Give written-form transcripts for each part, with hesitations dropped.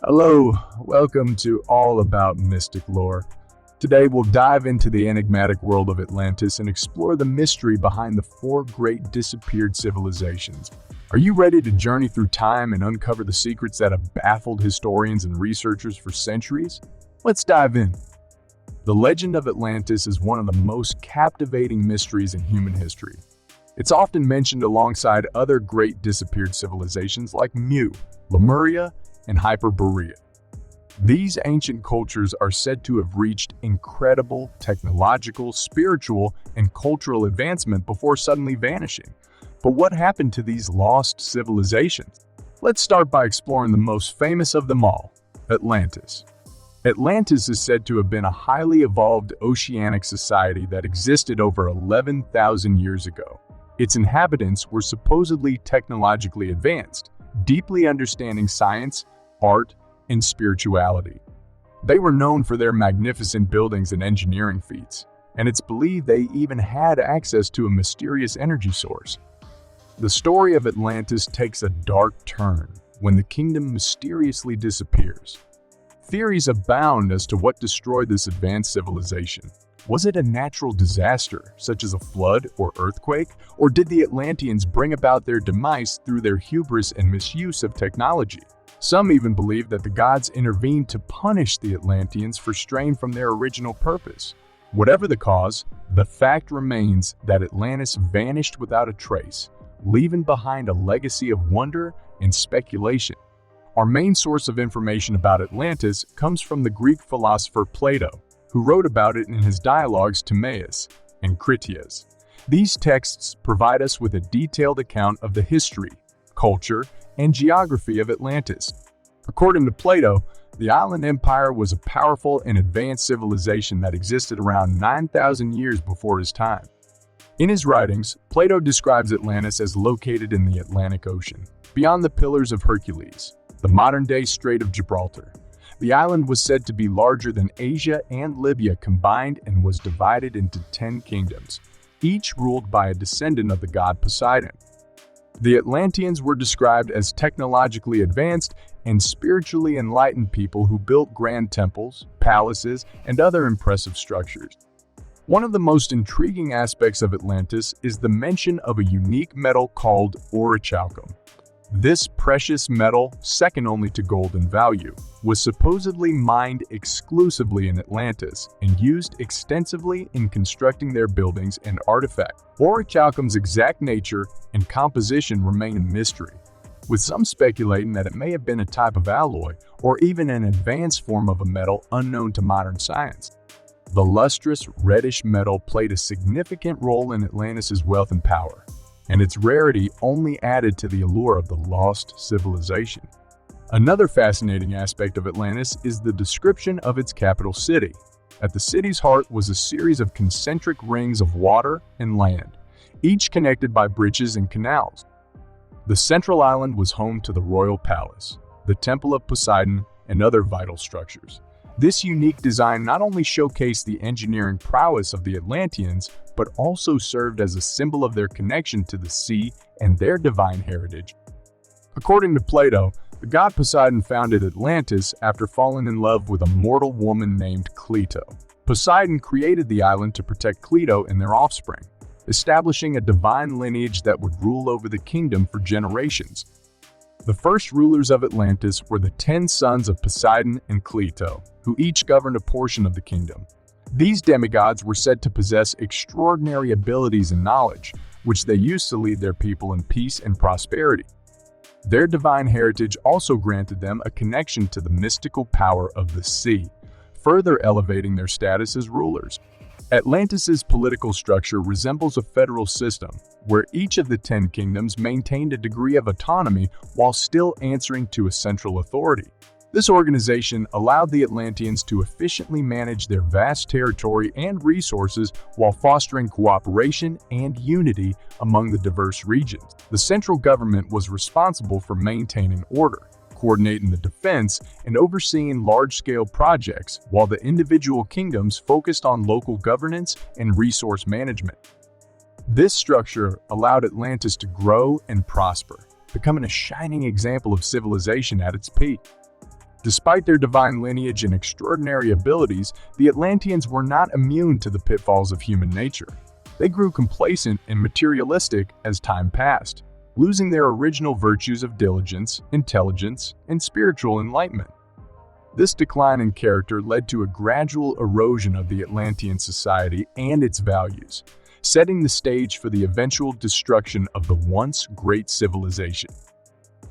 Hello, welcome to All About Mystic Lore. Today we'll dive into the enigmatic world of Atlantis and explore the mystery behind the four great disappeared civilizations. Are you ready to journey through time and uncover the secrets that have baffled historians and researchers for centuries? Let's dive in. The legend of Atlantis is one of the most captivating mysteries in human history. It's often mentioned alongside other great disappeared civilizations like Mu, Lemuria, and Hyperborea. These ancient cultures are said to have reached incredible technological, spiritual, and cultural advancement before suddenly vanishing. But what happened to these lost civilizations? Let's start by exploring the most famous of them all, Atlantis. Atlantis is said to have been a highly evolved oceanic society that existed over 11,000 years ago. Its inhabitants were supposedly technologically advanced, deeply understanding science, art, and spirituality. They were known for their magnificent buildings and engineering feats, and it's believed they even had access to a mysterious energy source. The story of Atlantis takes a dark turn when the kingdom mysteriously disappears. Theories abound as to what destroyed this advanced civilization. Was it a natural disaster, such as a flood or earthquake, or did the Atlanteans bring about their demise through their hubris and misuse of technology? Some even believe that the gods intervened to punish the Atlanteans for straying from their original purpose. Whatever the cause, the fact remains that Atlantis vanished without a trace, leaving behind a legacy of wonder and speculation. Our main source of information about Atlantis comes from the Greek philosopher Plato, who wrote about it in his dialogues Timaeus and Critias. These texts provide us with a detailed account of the history, culture, and geography of Atlantis. According to Plato, the island empire was a powerful and advanced civilization that existed around 9,000 years before his time. In his writings, Plato describes Atlantis as located in the Atlantic Ocean, beyond the Pillars of Hercules, the modern-day Strait of Gibraltar. The island was said to be larger than Asia and Libya combined and was divided into 10 kingdoms, each ruled by a descendant of the god Poseidon. The Atlanteans were described as technologically advanced and spiritually enlightened people who built grand temples, palaces, and other impressive structures. One of the most intriguing aspects of Atlantis is the mention of a unique metal called orichalcum. This precious metal, second only to gold in value, was supposedly mined exclusively in Atlantis and used extensively in constructing their buildings and artifacts. Orichalcum's exact nature and composition remain a mystery, with some speculating that it may have been a type of alloy or even an advanced form of a metal unknown to modern science. The lustrous, reddish metal played a significant role in Atlantis' wealth and power, and its rarity only added to the allure of the lost civilization. Another fascinating aspect of Atlantis is the description of its capital city. At the city's heart was a series of concentric rings of water and land, each connected by bridges and canals. The central island was home to the royal palace, the temple of Poseidon, and other vital structures. This unique design not only showcased the engineering prowess of the Atlanteans, but also served as a symbol of their connection to the sea and their divine heritage. According to Plato, the god Poseidon founded Atlantis after falling in love with a mortal woman named Cleito. Poseidon created the island to protect Cleito and their offspring, establishing a divine lineage that would rule over the kingdom for generations. The first rulers of Atlantis were the 10 sons of Poseidon and Cleito, who each governed a portion of the kingdom. These demigods were said to possess extraordinary abilities and knowledge, which they used to lead their people in peace and prosperity. Their divine heritage also granted them a connection to the mystical power of the sea, further elevating their status as rulers. Atlantis' political structure resembles a federal system, where each of the 10 kingdoms maintained a degree of autonomy while still answering to a central authority. This organization allowed the Atlanteans to efficiently manage their vast territory and resources while fostering cooperation and unity among the diverse regions. The central government was responsible for maintaining order, coordinating the defense, and overseeing large-scale projects, while the individual kingdoms focused on local governance and resource management. This structure allowed Atlantis to grow and prosper, becoming a shining example of civilization at its peak. Despite their divine lineage and extraordinary abilities, the Atlanteans were not immune to the pitfalls of human nature. They grew complacent and materialistic as time passed, losing their original virtues of diligence, intelligence, and spiritual enlightenment. This decline in character led to a gradual erosion of the Atlantean society and its values, setting the stage for the eventual destruction of the once great civilization.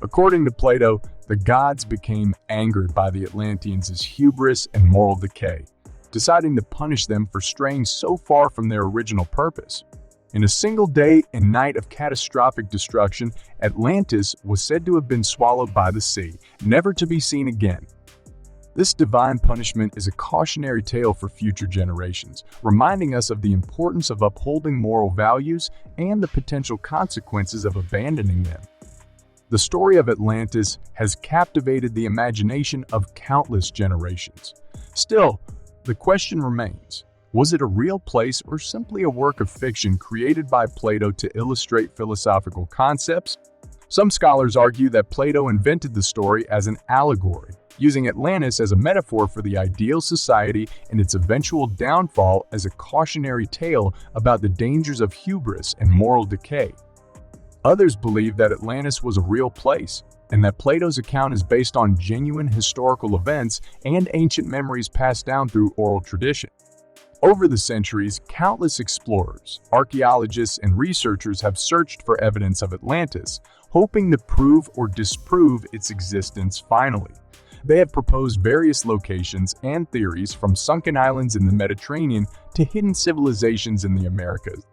According to Plato, the gods became angered by the Atlanteans' hubris and moral decay, deciding to punish them for straying so far from their original purpose. In a single day and night of catastrophic destruction, Atlantis was said to have been swallowed by the sea, never to be seen again. This divine punishment is a cautionary tale for future generations, reminding us of the importance of upholding moral values and the potential consequences of abandoning them. The story of Atlantis has captivated the imagination of countless generations. Still, the question remains, was it a real place or simply a work of fiction created by Plato to illustrate philosophical concepts? Some scholars argue that Plato invented the story as an allegory, using Atlantis as a metaphor for the ideal society and its eventual downfall as a cautionary tale about the dangers of hubris and moral decay. Others believe that Atlantis was a real place, and that Plato's account is based on genuine historical events and ancient memories passed down through oral tradition. Over the centuries, countless explorers, archaeologists, and researchers have searched for evidence of Atlantis, hoping to prove or disprove its existence finally. They have proposed various locations and theories, from sunken islands in the Mediterranean to hidden civilizations in the Americas.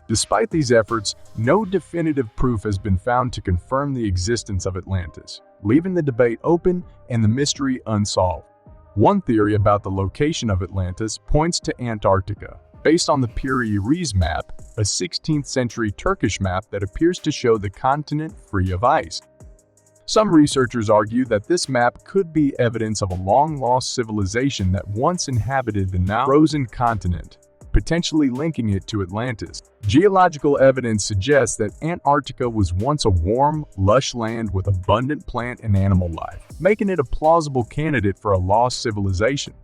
Despite these efforts, no definitive proof has been found to confirm the existence of Atlantis, leaving the debate open and the mystery unsolved. One theory about the location of Atlantis points to Antarctica, based on the Piri-Reis map, a 16th century Turkish map that appears to show the continent free of ice. Some researchers argue that this map could be evidence of a long-lost civilization that once inhabited the now frozen continent, potentially linking it to Atlantis. Geological evidence suggests that Antarctica was once a warm, lush land with abundant plant and animal life, making it a plausible candidate for a lost civilization.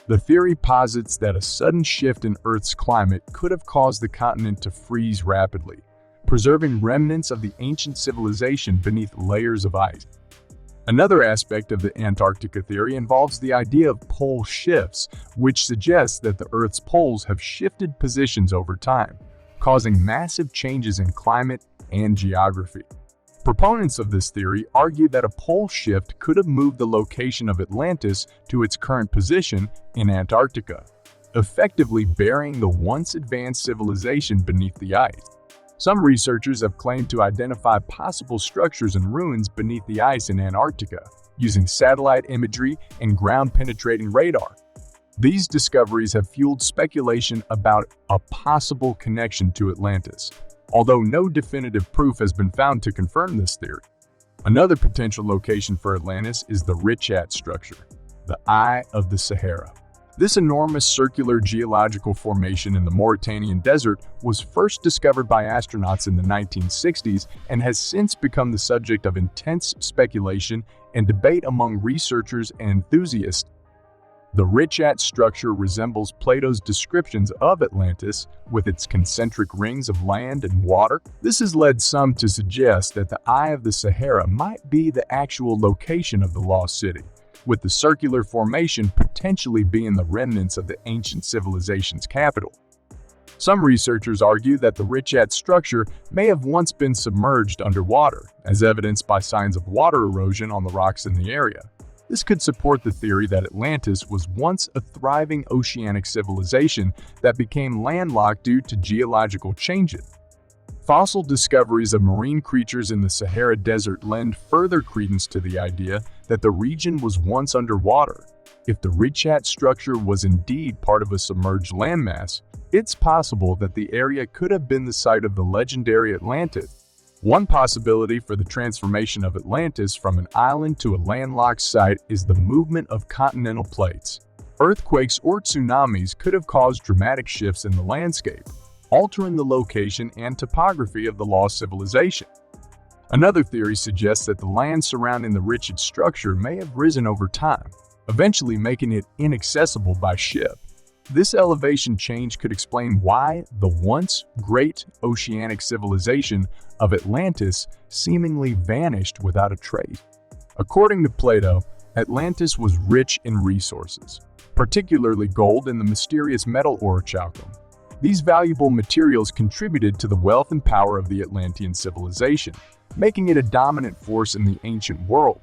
The theory posits that a sudden shift in Earth's climate could have caused the continent to freeze rapidly, preserving remnants of the ancient civilization beneath layers of ice. Another aspect of the Antarctica theory involves the idea of pole shifts, which suggests that the Earth's poles have shifted positions over time, causing massive changes in climate and geography. Proponents of this theory argue that a pole shift could have moved the location of Atlantis to its current position in Antarctica, effectively burying the once advanced civilization beneath the ice. Some researchers have claimed to identify possible structures and ruins beneath the ice in Antarctica, using satellite imagery and ground-penetrating radar. These discoveries have fueled speculation about a possible connection to Atlantis, although no definitive proof has been found to confirm this theory. Another potential location for Atlantis is the Richat Structure, the Eye of the Sahara. This enormous circular geological formation in the Mauritanian desert was first discovered by astronauts in the 1960s and has since become the subject of intense speculation and debate among researchers and enthusiasts. The Richat Structure resembles Plato's descriptions of Atlantis, with its concentric rings of land and water. This has led some to suggest that the Eye of the Sahara might be the actual location of the lost city, with the circular formation potentially being the remnants of the ancient civilization's capital. Some researchers argue that the Richat Structure may have once been submerged underwater, as evidenced by signs of water erosion on the rocks in the area. This could support the theory that Atlantis was once a thriving oceanic civilization that became landlocked due to geological changes. Fossil discoveries of marine creatures in the Sahara Desert lend further credence to the idea that the region was once underwater. If the Richat Structure was indeed part of a submerged landmass, it's possible that the area could have been the site of the legendary Atlantis. One possibility for the transformation of Atlantis from an island to a landlocked site is the movement of continental plates. Earthquakes or tsunamis could have caused dramatic shifts in the landscape, altering the location and topography of the lost civilization. Another theory suggests that the land surrounding the Richat Structure may have risen over time, eventually making it inaccessible by ship. This elevation change could explain why the once great oceanic civilization of Atlantis seemingly vanished without a trace. According to Plato, Atlantis was rich in resources, particularly gold and the mysterious metal orichalcum. These valuable materials contributed to the wealth and power of the Atlantean civilization, making it a dominant force in the ancient world.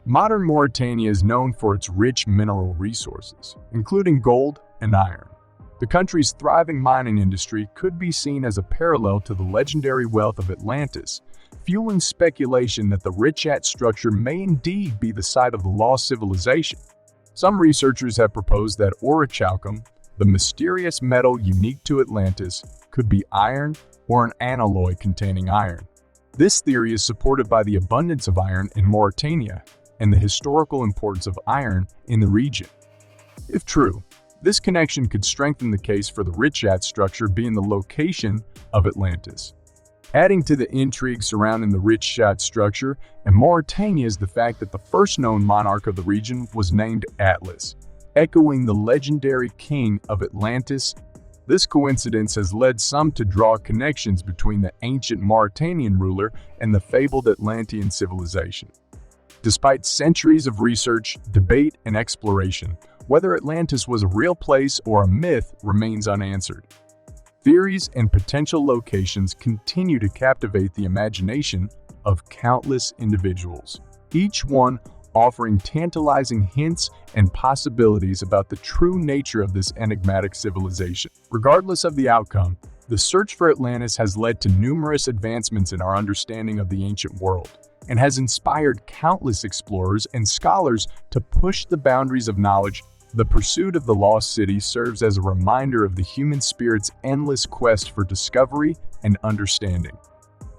Modern Mauritania is known for its rich mineral resources, including gold and iron. The country's thriving mining industry could be seen as a parallel to the legendary wealth of Atlantis, fueling speculation that the Richat Structure may indeed be the site of the lost civilization. Some researchers have proposed that orichalcum, the mysterious metal unique to Atlantis, could be iron or an alloy containing iron. This theory is supported by the abundance of iron in Mauritania and the historical importance of iron in the region. If true, this connection could strengthen the case for the Richat Structure being the location of Atlantis. Adding to the intrigue surrounding the Richat Structure and Mauritania is the fact that the first known monarch of the region was named Atlas, echoing the legendary king of Atlantis. This coincidence has led some to draw connections between the ancient Mauritanian ruler and the fabled Atlantean civilization. Despite centuries of research, debate, and exploration, whether Atlantis was a real place or a myth remains unanswered. Theories and potential locations continue to captivate the imagination of countless individuals, each one offering tantalizing hints and possibilities about the true nature of this enigmatic civilization. Regardless of the outcome, the search for Atlantis has led to numerous advancements in our understanding of the ancient world, and has inspired countless explorers and scholars to push the boundaries of knowledge. The pursuit of the lost city serves as a reminder of the human spirit's endless quest for discovery and understanding.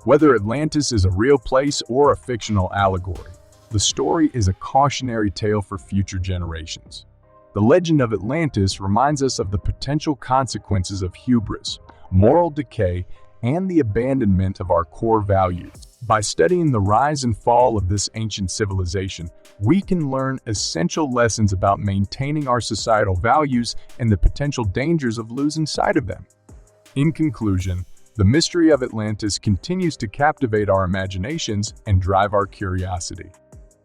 Whether Atlantis is a real place or a fictional allegory, the story is a cautionary tale for future generations. The legend of Atlantis reminds us of the potential consequences of hubris, moral decay, and the abandonment of our core values. By studying the rise and fall of this ancient civilization, we can learn essential lessons about maintaining our societal values and the potential dangers of losing sight of them. In conclusion, the mystery of Atlantis continues to captivate our imaginations and drive our curiosity.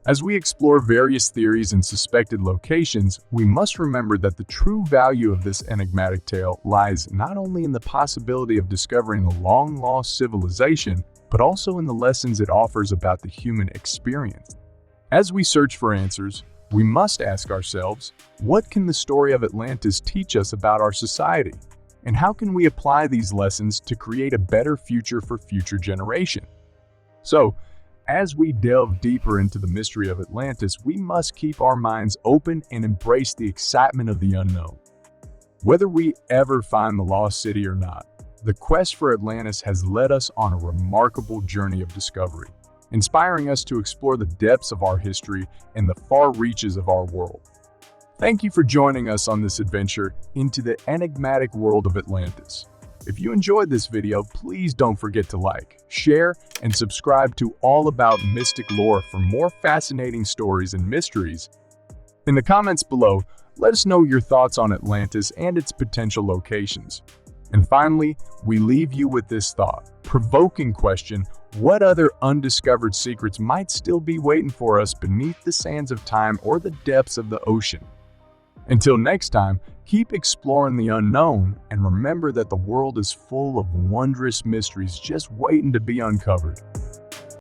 As we explore various theories and suspected locations, we must remember that the true value of this enigmatic tale lies not only in the possibility of discovering a long-lost civilization, but also in the lessons it offers about the human experience. As we search for answers, we must ask ourselves, what can the story of Atlantis teach us about our society? And how can we apply these lessons to create a better future for future generations? So, as we delve deeper into the mystery of Atlantis, we must keep our minds open and embrace the excitement of the unknown. Whether we ever find the lost city or not, the quest for Atlantis has led us on a remarkable journey of discovery, inspiring us to explore the depths of our history and the far reaches of our world. Thank you for joining us on this adventure into the enigmatic world of Atlantis. If you enjoyed this video, please don't forget to like, share, and subscribe to All About Mystic Lore for more fascinating stories and mysteries. In the comments below, let us know your thoughts on Atlantis and its potential locations. And finally, we leave you with this thought-provoking question: what other undiscovered secrets might still be waiting for us beneath the sands of time or the depths of the ocean? Until next time, keep exploring the unknown and remember that the world is full of wondrous mysteries just waiting to be uncovered.